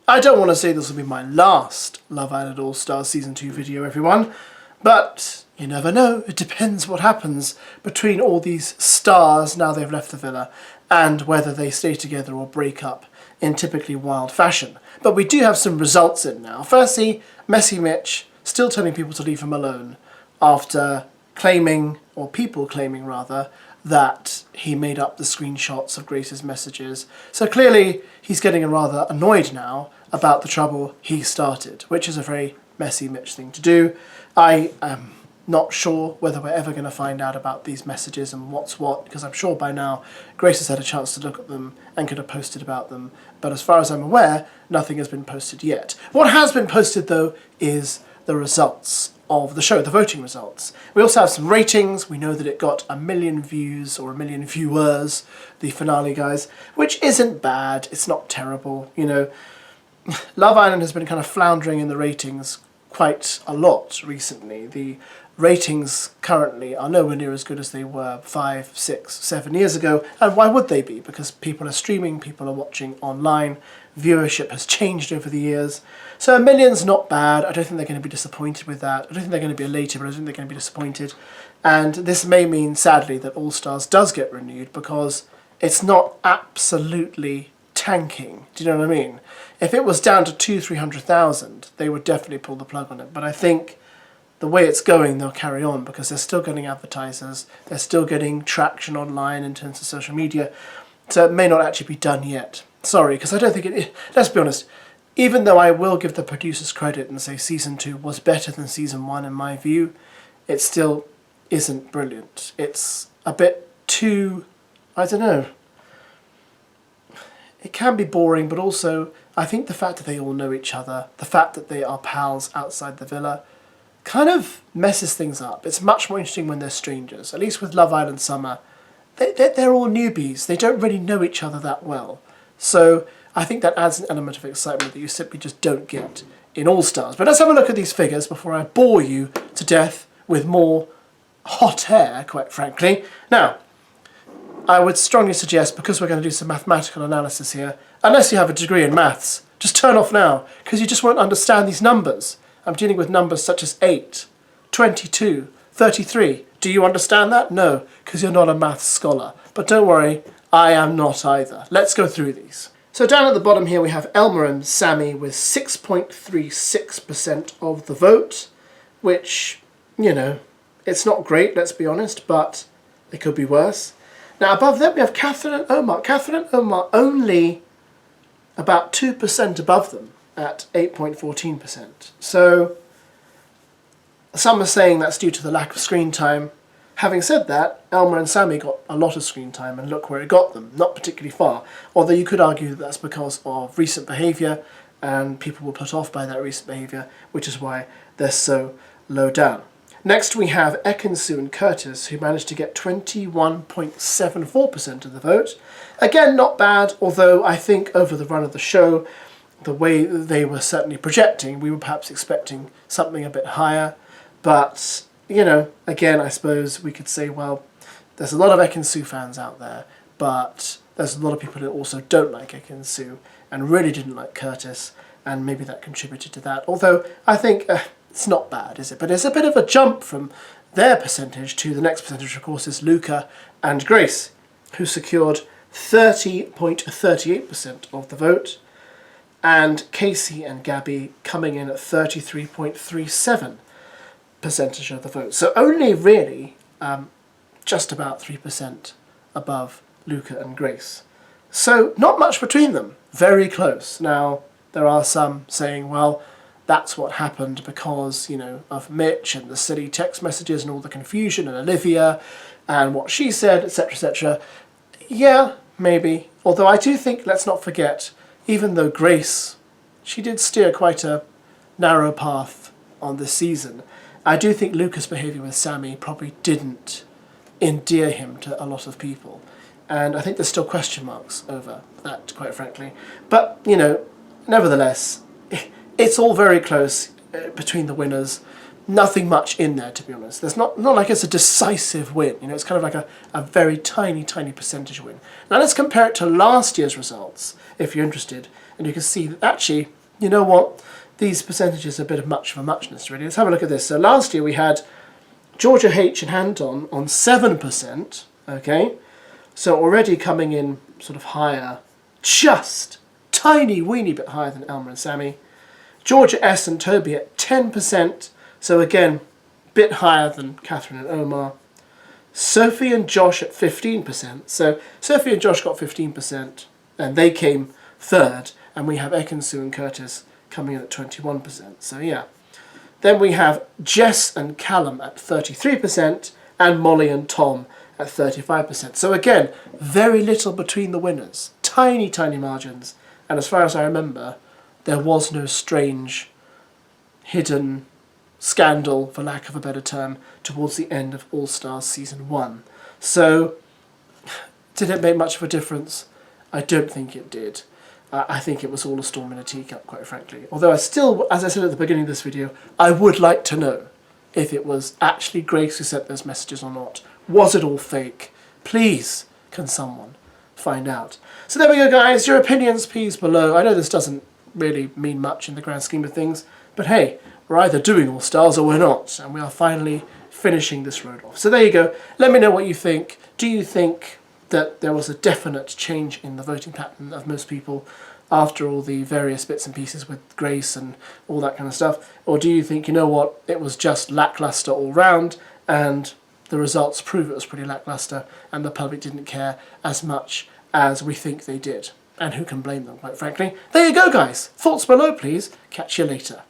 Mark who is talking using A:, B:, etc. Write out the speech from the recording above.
A: I don't want to say this will be my last Love Island All-Stars Season 2 video, everyone, but you never know. It depends what happens between all these stars now they've left the villa, and whether they stay together or break up in typically wild fashion. But we do have some results in now. Firstly, Messy Mitch still telling people to leave him alone after claiming, or people claiming rather, that he made up the screenshots of Grace's messages. So clearly he's getting rather annoyed now about the trouble he started, which is a very Messy Mitch thing to do. I am not sure whether we're ever going to find out about these messages and what's what, because I'm sure by now Grace has had a chance to look at them and could have posted about them. But as far as I'm aware, nothing has been posted yet. What has been posted, though, is the results of the show, the voting results. We also have some ratings. We know that it got 1 million views, or 1 million viewers, the finale, guys, which isn't bad. It's not terrible. You know, Love Island has been kind of floundering in the ratings quite a lot recently. The ratings currently are nowhere near as good as they were 5, 6, 7 years ago. And why would they be? Because people are streaming, people are watching online, viewership has changed over the years. So 1 million's not bad. I don't think they're going to be disappointed with that. I don't think they're going to be elated, but I don't think they're going to be disappointed. And this may mean, sadly, that All Stars does get renewed, because it's not absolutely tanking. Do you know what I mean? If it was down to 200,000-300,000, they would definitely pull the plug on it. But I think the way it's going, they'll carry on, because they're still getting advertisers, they're still getting traction online in terms of social media, so it may not actually be done yet. Sorry, because I don't think it... Let's be honest, even though I will give the producers credit and say Season 2 was better than Season 1 in my view, it still isn't brilliant. It's a bit too... I don't know. It can be boring, but also I think the fact that they all know each other, the fact that they are pals outside the villa, kind of messes things up. It's much more interesting when they're strangers. At least with Love Island Summer, they're all newbies. They don't really know each other that well. So I think that adds an element of excitement that you simply just don't get in All Stars. But let's have a look at these figures before I bore you to death with more hot air, quite frankly. Now, I would strongly suggest, because we're going to do some mathematical analysis here, unless you have a degree in maths, just turn off now, because you just won't understand these numbers. I'm dealing with numbers such as 8, 22, 33. Do you understand that? No, because you're not a maths scholar. But don't worry, I am not either. Let's go through these. So down at the bottom here we have Elmer and Sammy with 6.36% of the vote, which, you know, it's not great, let's be honest, but it could be worse. Now above that we have Catherine and Omar. Catherine and Omar only about 2% above them at 8.14%. So some are saying that's due to the lack of screen time. Having said that, Elmer and Sammy got a lot of screen time, and look where it got them, not particularly far. Although you could argue that that's because of recent behaviour, and people were put off by that recent behaviour, which is why they're so low down. Next we have Ekin-Su and Curtis, who managed to get 21.74% of the vote. Again, not bad, although I think over the run of the show, the way they were certainly projecting, we were perhaps expecting something a bit higher. But, you know, again, I suppose we could say, well, there's a lot of Ekin-Su fans out there, but there's a lot of people who also don't like Ekin-Su and really didn't like Curtis, and maybe that contributed to that. Although I think it's not bad, is it? But it's a bit of a jump from their percentage to the next percentage, of course, is Luca and Grace, who secured 30.38% of the vote, and Casey and Gabby coming in at 33.37% of the vote. So only really just about 3% above Luca and Grace. So not much between them, very close. Now, there are some saying, well, that's what happened because, you know, of Mitch and the silly text messages and all the confusion, and Olivia and what she said, etc., etc. Yeah, maybe. Although I do think, let's not forget, even though Grace, she did steer quite a narrow path on this season, I do think Luca's behaviour with Sammy probably didn't endear him to a lot of people. And I think there's still question marks over that, quite frankly. But, you know, nevertheless, it's all very close between the winners. Nothing much in there, to be honest. There's not like it's a decisive win. You know, it's kind of like a very tiny, tiny percentage win. Now let's compare it to last year's results, if you're interested. And you can see that actually you know what? These percentages are a bit of much of a muchness, really. Let's have a look at this. So last year we had Georgia H and Hanton on 7%, okay? So already coming in sort of higher, just tiny weeny bit higher than Elmer and Sammy. Georgia S and Toby at 10%, so again, bit higher than Catherine and Omar. Sophie and Josh at 15%, so Sophie and Josh got 15%, and they came third, and we have Ekin-Sue and Curtis coming in at 21%, so yeah. Then we have Jess and Callum at 33%, and Molly and Tom at 35%. So again, very little between the winners. Tiny, tiny margins. And as far as I remember, there was no strange, hidden scandal, for lack of a better term, towards the end of All Stars Season 1. So, did it make much of a difference? I don't think it did. I think it was all a storm in a teacup, quite frankly. Although I still, as I said at the beginning of this video, I would like to know if it was actually Grace who sent those messages or not. Was it all fake? Please, can someone find out? So there we go, guys. Your opinions, please, below. I know this doesn't really mean much in the grand scheme of things, but hey, we're either doing All Stars or we're not, and we are finally finishing this road off. So there you go. Let me know what you think. Do you think that there was a definite change in the voting pattern of most people after all the various bits and pieces with Grace and all that kind of stuff? Or do you think, you know what, it was just lacklustre all round, and the results prove it was pretty lacklustre, and the public didn't care as much as we think they did? And who can blame them, quite frankly? There you go, guys. Thoughts below, please. Catch you later.